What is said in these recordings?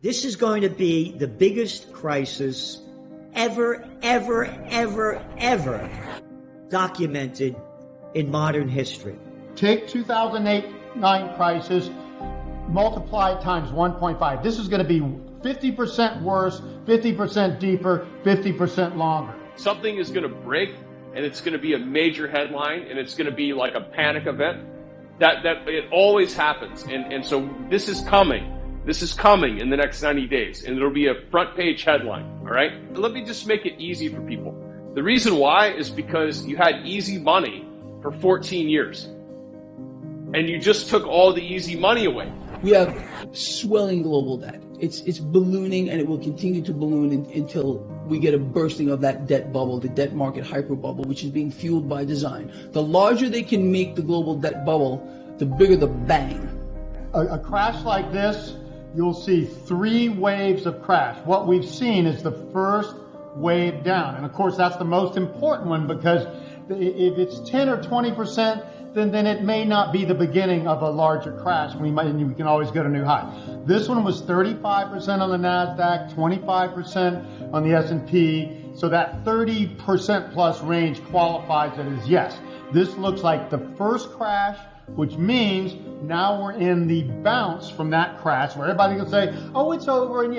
This is going to be the biggest crisis ever documented in modern history. Take 2008-9 crisis, multiply it times 1.5. This is going to be 50% worse, 50% deeper, 50% longer. Something is going to break, and it's going to be a major headline, and it's going to be like a panic event. That it always happens, and so this is coming. This is coming in the next 90 days, and it'll be a front page headline, all right? Let me just make it easy for people. The reason why is because you had easy money for 14 years, and you just took all the easy money away. We have swelling global debt. It's ballooning, and it will continue to balloon until we get a bursting of that debt bubble, the debt market hyper bubble, which is being fueled by design. The larger they can make the global debt bubble, the bigger the bang. A crash like this, you'll see 3 waves of crash. What we've seen is the first wave down. And of course, that's the most important one, because if it's 10 or 20%, then it may not be the beginning of a larger crash. We can always go to new high. This one was 35% on the NASDAQ, 25% on the S&P. So that 30% plus range qualifies it as yes. This looks like the first crash, which means now we're in the bounce from that crash where everybody can say, oh, it's over, and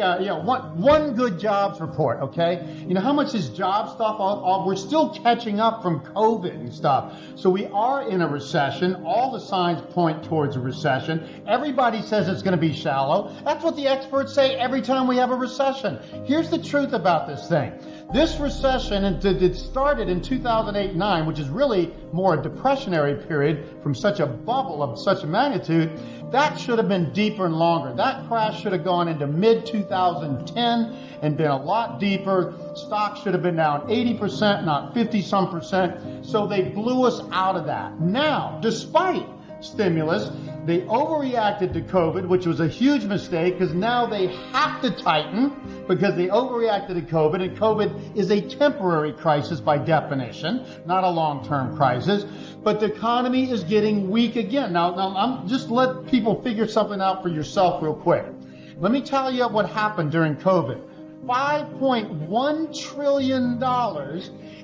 one good jobs report, okay? You know, how much is job stuff? We're still catching up from COVID and stuff. So we are in a recession. All the signs point towards a recession. Everybody says it's going to be shallow. That's what the experts say every time we have a recession. Here's the truth about this thing. This recession, it started in 2008-9, which is really more a depressionary period from such a bubble of such a magnitude. That should have been deeper and longer. That crash should have gone into mid-2010 and been a lot deeper. Stocks should have been down 80%, not 50-some%. So they blew us out of that. Now, despite stimulus, they overreacted to COVID, which was a huge mistake, because now they have to tighten because they overreacted to COVID, and COVID is a temporary crisis by definition, not a long-term crisis. But the economy is getting weak again. Now I'm just let people figure something out for yourself real quick. Let me tell you what happened during COVID. $5.1 trillion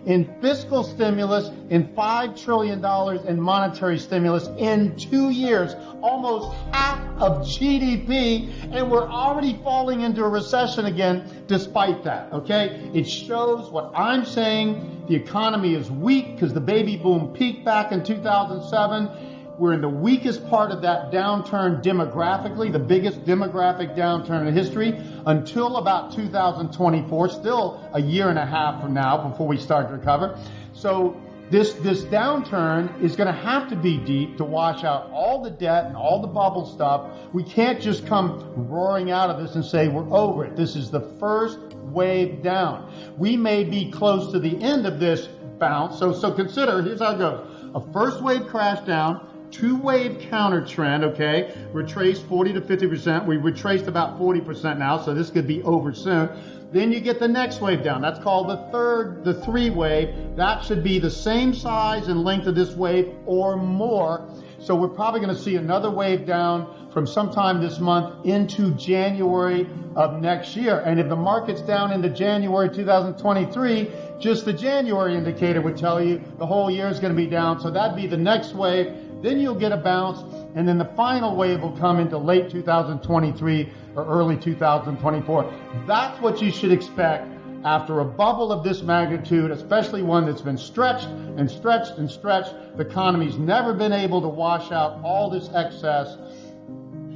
in fiscal stimulus and $5 trillion in monetary stimulus in 2 years, almost half of GDP, and we're already falling into a recession again despite that, okay? It shows what I'm saying. The economy is weak because the baby boom peaked back in 2007. We're in the weakest part of that downturn demographically, the biggest demographic downturn in history, until about 2024, still a year and a half from now before we start to recover. So this downturn is going to have to be deep to wash out all the debt and all the bubble stuff. We can't just come roaring out of this and say we're over it. This is the first wave down. We may be close to the end of this bounce. So consider, here's how it goes. A first wave crash down, 2-wave counter trend, okay? Retraced 40 to 50%. We retraced about 40% now, so this could be over soon. Then you get the next wave down. That's called the 3 wave. That should be the same size and length of this wave or more. So we're probably going to see another wave down from sometime this month into January of next year. And if the market's down into January 2023, just the January indicator would tell you the whole year is going to be down. So that'd be the next wave. Then you'll get a bounce, and then the final wave will come into late 2023 or early 2024. That's what you should expect after a bubble of this magnitude, especially one that's been stretched and stretched and stretched. The economy's never been able to wash out all this excess.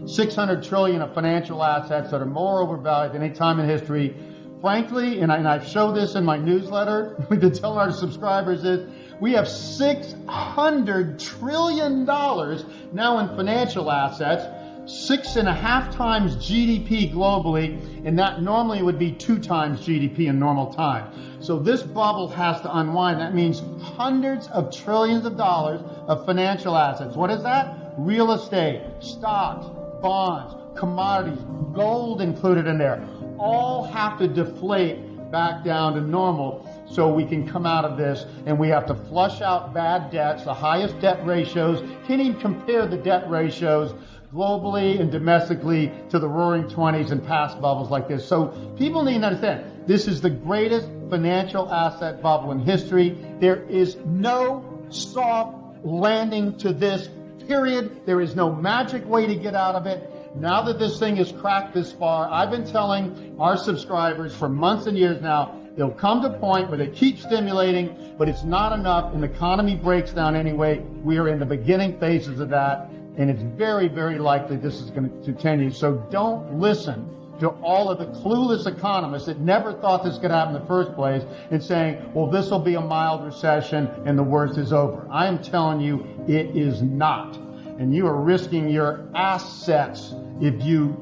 $600 trillion of financial assets that are more overvalued than any time in history. Frankly, and I show this in my newsletter to tell our subscribers, is we have $600 trillion now in financial assets, 6.5 times GDP globally, and that normally would be 2 times GDP in normal time. So this bubble has to unwind. That means hundreds of trillions of dollars of financial assets. What is that? Real estate, stocks, bonds, commodities, gold included in there, all have to deflate back down to normal so we can come out of this. And we have to flush out bad debts, the highest debt ratios. Can't even compare the debt ratios globally and domestically to the roaring 20s and past bubbles like this. So people need to understand, this is the greatest financial asset bubble in history. There is no soft landing to this, period. There is no magic way to get out of it. Now that this thing is cracked this far, I've been telling our subscribers for months and years now, they'll come to a point where they keep stimulating, but it's not enough, and the economy breaks down anyway. We are in the beginning phases of that, and it's very, very likely this is going to continue. So don't listen to all of the clueless economists that never thought this could happen in the first place and saying, well, this will be a mild recession and the worst is over. I am telling you, it is not. And you are risking your assets if you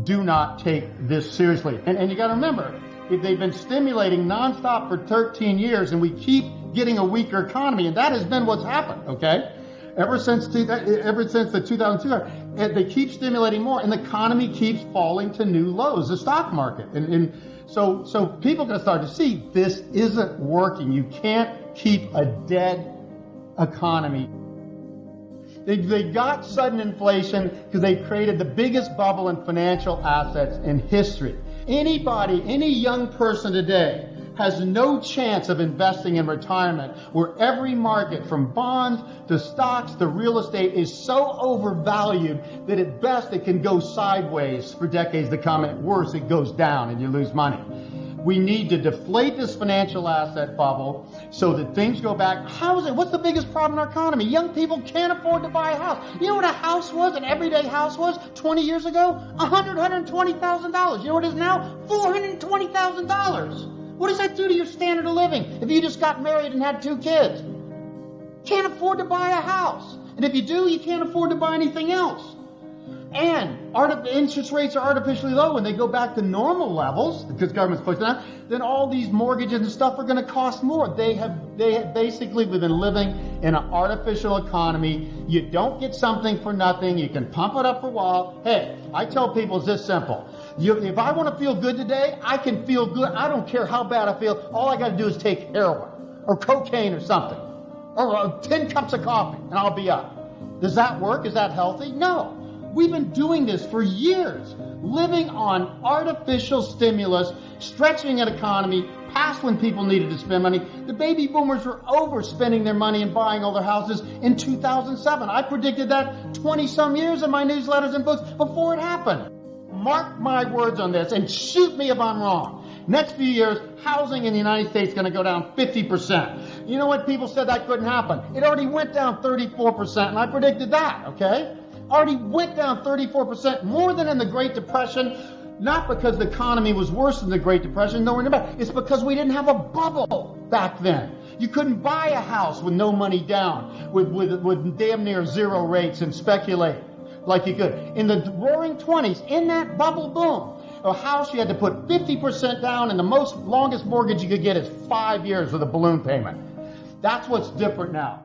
do not take this seriously. And you got to remember, if they've been stimulating nonstop for 13 years and we keep getting a weaker economy, and that has been what's happened, okay? Ever since the 2002, they keep stimulating more, and the economy keeps falling to new lows, the stock market. And so people are going to start to see this isn't working. You can't keep a dead economy. They got sudden inflation because they created the biggest bubble in financial assets in history. Anybody, any young person today has no chance of investing in retirement where every market from bonds to stocks to real estate is so overvalued that at best it can go sideways for decades to come, and at worst it goes down and you lose money. We need to deflate this financial asset bubble so that things go back. What's the biggest problem in our economy? Young people can't afford to buy a house. You know what a house was, an everyday house was 20 years ago? $120,000. You know what it is now? $420,000. What does that do to your standard of living if you just got married and had 2 kids? Can't afford to buy a house. And if you do, you can't afford to buy anything else. And interest rates are artificially low when they go back to normal levels because government's pushing that. Then all these mortgages and stuff are going to cost more. They have basically been living in an artificial economy. You don't get something for nothing. You can pump it up for a while. Hey, I tell people it's this simple. If I want to feel good today, I can feel good. I don't care how bad I feel. All I got to do is take heroin or cocaine or something or 10 cups of coffee and I'll be up. Does that work? Is that healthy? No. We've been doing this for years, living on artificial stimulus, stretching an economy past when people needed to spend money. The baby boomers were overspending their money and buying all their houses in 2007. I predicted that 20-some years in my newsletters and books before it happened. Mark my words on this and shoot me if I'm wrong. Next few years, housing in the United States is going to go down 50%. You know what? People said that couldn't happen. It already went down 34%, and I predicted that, okay? Already went down 34%, more than in the Great Depression, not because the economy was worse than the Great Depression, nowhere near that. It's because we didn't have a bubble back then. You couldn't buy a house with no money down, with damn near zero rates and speculate like you could. In the roaring 20s, in that bubble boom, a house you had to put 50% down, and the longest mortgage you could get is 5 years with a balloon payment. That's what's different now.